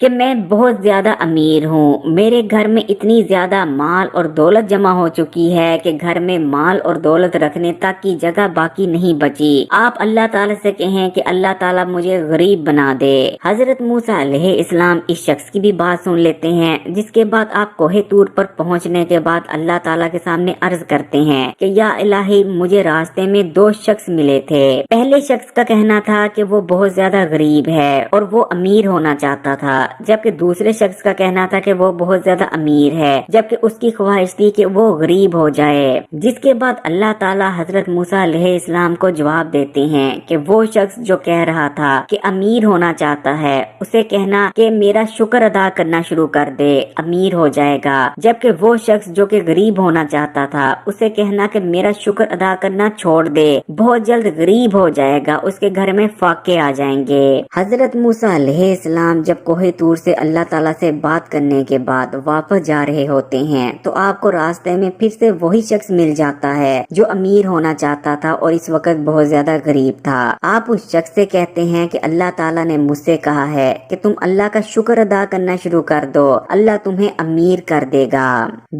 کہ میں بہت زیادہ امیر ہوں، میرے گھر میں اتنی زیادہ مال اور دولت جمع ہو چکی ہے کہ گھر میں مال اور دولت رکھنے تک کی جگہ باقی نہیں بچی، آپ اللہ تعالیٰ سے کہیں کہ اللہ تعالیٰ مجھے غریب بنا دے۔ حضرت موسیٰ علیہ السلام اس شخص کی بھی بات سن لیتے ہیں، جس کے بعد آپ کوہ طور پر پہنچنے کے بعد اللہ تعالیٰ کے سامنے عرض کرتے ہیں کہ یا الہی مجھے راستے میں دو شخص ملے تھے، پہلے شخص کا کہنا تھا کہ وہ بہت زیادہ غریب ہے اور وہ امیر ہونا چاہتا تھا، جبکہ دوسرے شخص کا کہنا تھا کہ وہ بہت زیادہ امیر ہے، جبکہ اس کی خواہش تھی کہ وہ غریب ہو جائے، جس کے بعد اللہ تعالیٰ حضرت موسیٰ علیہ السلام کو جواب دیتے ہیں کہ وہ شخص جو کہہ رہا تھا کہ امیر ہونا چاہتا ہے اسے کہنا کہ میرا شکر ادا کرنا شروع کر دے، امیر ہو جائے گا، جبکہ وہ شخص جو کہ غریب ہونا چاہتا تھا اسے کہنا کہ میرا شکر ادا کرنا چھوڑ دے، بہت جلد غریب ہو جائے گا، اس کے گھر میں فاقے آ جائیں گے۔ حضرت موسیٰ علیہ السلام جب کوہ طور سے اللہ تعالیٰ سے بات کرنے کے بعد واپس جا رہے ہوتے ہیں تو آپ کو راستے میں پھر سے وہی شخص مل جاتا ہے جو امیر ہونا چاہتا تھا اور اس وقت بہت زیادہ غریب تھا۔ آپ اس شخص سے کہتے ہیں کہ اللہ تعالیٰ نے مجھ سے کہا ہے کہ تم اللہ کا شکر ادا کرنا شروع کر دو، اللہ تمہیں امیر کر دے گا،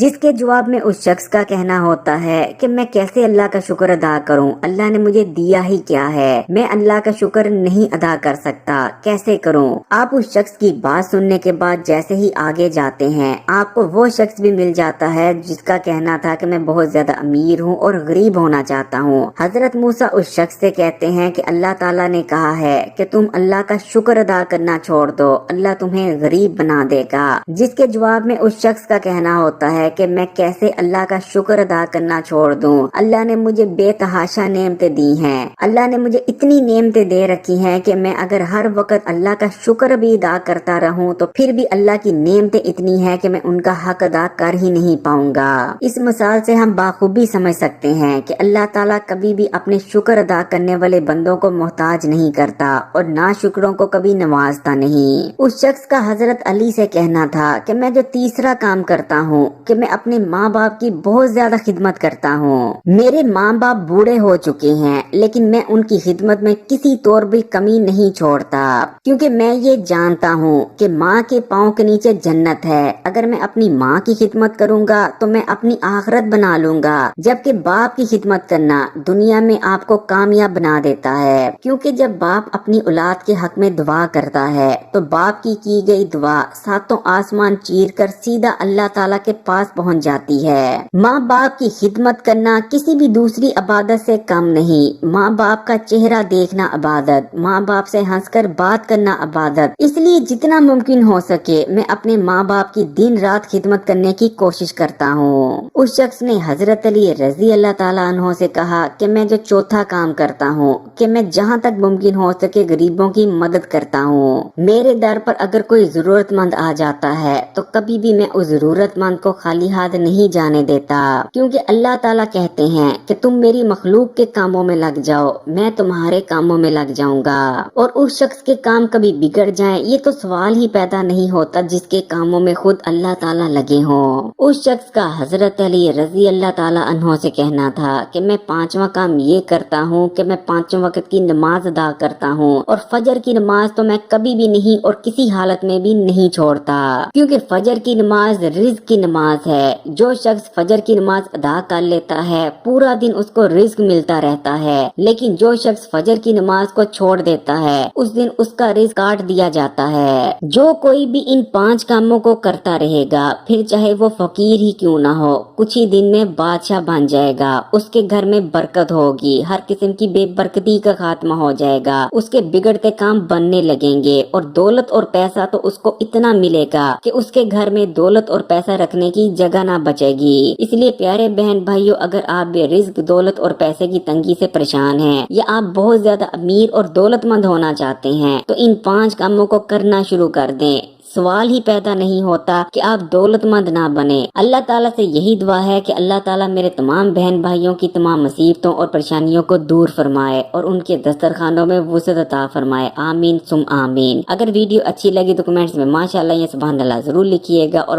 جس کے جواب میں اس شخص کا کہنا ہوتا ہے کہ میں کیسے اللہ کا شکر ادا کروں، اللہ نے مجھے دیا ہی کیا ہے، میں اللہ کا شکر نہیں ادا کر سکتا، کیسے کروں؟ آپ اس شخص کی بات سننے کے بعد جیسے ہی آگے جاتے ہیں آپ کو وہ شخص بھی مل جاتا ہے جس کا کہنا تھا کہ میں بہت زیادہ امیر ہوں اور غریب ہونا چاہتا ہوں۔ حضرت موسیٰ اس شخص سے کہتے ہیں کہ اللہ تعالیٰ نے کہا ہے کہ تم اللہ کا شکر ادا کرنا چھوڑ دو، اللہ تمہیں غریب بنا دے گا، جس کے جواب میں اس شخص کا کہنا ہوتا ہے کہ میں کیسے اللہ کا شکر ادا کرنا چھوڑ دوں، اللہ نے مجھے بے تحاشا نعمتیں دی ہیں، اللہ نے مجھے اتنی نعمتیں دے رکھی ہیں کہ میں اگر ہر وقت اللہ کا شکر بھی ادا کرتا رہوں تو پھر بھی اللہ کی نعمتیں اتنی ہیں کہ میں ان کا حق ادا کر ہی نہیں پاؤں گا۔ اس مثال سے ہم بخوبی سمجھ سکتے ہیں کہ اللہ تعالیٰ کبھی بھی اپنے شکر ادا کرنے والے بندوں کو محتاج نہیں کرتا اور ناشکروں کو کبھی نوازتا نہیں۔ اس شخص کا حضرت علی سے کہنا تھا کہ میں جو تیسرا کام کرتا ہوں کہ میں اپنے ماں باپ کی بہت زیادہ خدمت کرتا ہوں، میرے ماں باپ بوڑھے ہو چکے ہیں لیکن میں ان کی خدمت میں کسی طور بھی کمی نہیں چھوڑتا، کیونکہ میں یہ جانتا ہوں کہ ماں کے پاؤں کے نیچے جنت ہے، اگر میں اپنی ماں کی خدمت کروں گا تو میں اپنی آخرت بنا لوں گا، جبکہ باپ کی خدمت کرنا دنیا میں آپ کو کامیاب بنا دیتا ہے، کیونکہ جب باپ اپنی اولاد کے حق میں دعا کرتا ہے تو باپ کی گئی دعا ساتوں آسمان چیر کر سیدھا اللہ تعالیٰ کے پاس پہنچ جاتی ہے۔ ماں باپ کی خدمت کرنا کسی بھی دوسری عبادت سے کم نہیں، ماں باپ کا چہرہ دیکھنا عبادت، ماں باپ سے ہنس کر بات کرنا عبادت، اس لیے جتنا ممکن ہو سکے میں اپنے ماں باپ کی دن رات خدمت کرنے کی کوشش کرتا ہوں۔ اس شخص نے حضرت علی رضی اللہ تعالیٰ عنہ سے کہا کہ میں جو چوتھا کام کرتا ہوں کہ میں جہاں تک ممکن ہو سکے غریبوں کی مدد کرتا ہوں، میرے در پر اگر کوئی ضرورت مند آ جاتا ہے تو کبھی بھی میں اس ضرورت مند کو خالی ہاتھ نہیں جانے دیتا، کیونکہ اللہ تعالیٰ کہتے ہیں کہ تم میری مخلوق کے کاموں میں لگ جاؤ میں تمہارے کاموں میں لگ جاؤں گا، اور اس شخص کے کام کبھی بگڑ جائیں یہ تو سوال ہی پیدا نہیں ہوتا جس کے کاموں میں خود اللہ تعالیٰ لگے ہوں۔ اس شخص کا حضرت علی رضی اللہ تعالیٰ عنہ سے کہنا تھا کہ میں پانچواں کام یہ کرتا ہوں کہ میں پانچوں وقت کی نماز ادا کرتا ہوں، اور فجر کی نماز تو میں کبھی بھی نہیں اور کسی حالت میں بھی نہیں چھوڑتا، کیونکہ فجر کی نماز رزق کی نماز ہے، جو شخص فجر کی نماز ادا کر لیتا ہے پورا دن اس کو رزق ملتا رہتا ہے، لیکن جو شخص فجر کی نماز کو چھوڑ دیتا ہے اس دن اس کا رزق کاٹ دیا جاتا ہے۔ جو کوئی بھی ان 5 کاموں کو کرتا رہے گا پھر چاہے وہ فقیر ہی کیوں نہ ہو کچھ ہی دن میں بادشاہ بن جائے گا، اس کے گھر میں برکت ہوگی، ہر قسم کی بے برکتی کا خاتمہ ہو جائے گا، اس کے بگڑتے کام بننے لگیں گے، اور دولت اور پیسہ تو اس کو اتنا ملے گا کہ اس کے گھر میں دولت اور پیسہ رکھنے کی جگہ نہ بچے گی۔ اس لیے پیارے بہن بھائیوں، اگر آپ بے رزق دولت اور پیسے کی تنگی سے پریشان ہیں یا آپ بہت زیادہ امیر اور دولت مند ہونا چاہتے ہیں تو ان 5 کاموں کو کرنا شروع کر دیں، سوال ہی پیدا نہیں ہوتا کہ آپ دولت مند نہ بنے۔ اللہ تعالیٰ سے یہی دعا ہے کہ اللہ تعالیٰ میرے تمام بہن بھائیوں کی تمام مصیبتوں اور پریشانیوں کو دور فرمائے اور ان کے دسترخوانوں میں وسعت عطا فرمائے، آمین ثم آمین۔ اگر ویڈیو اچھی لگی تو کمنٹس میں ماشاءاللہ یا سبحان اللہ ضرور لکھیے گا، اور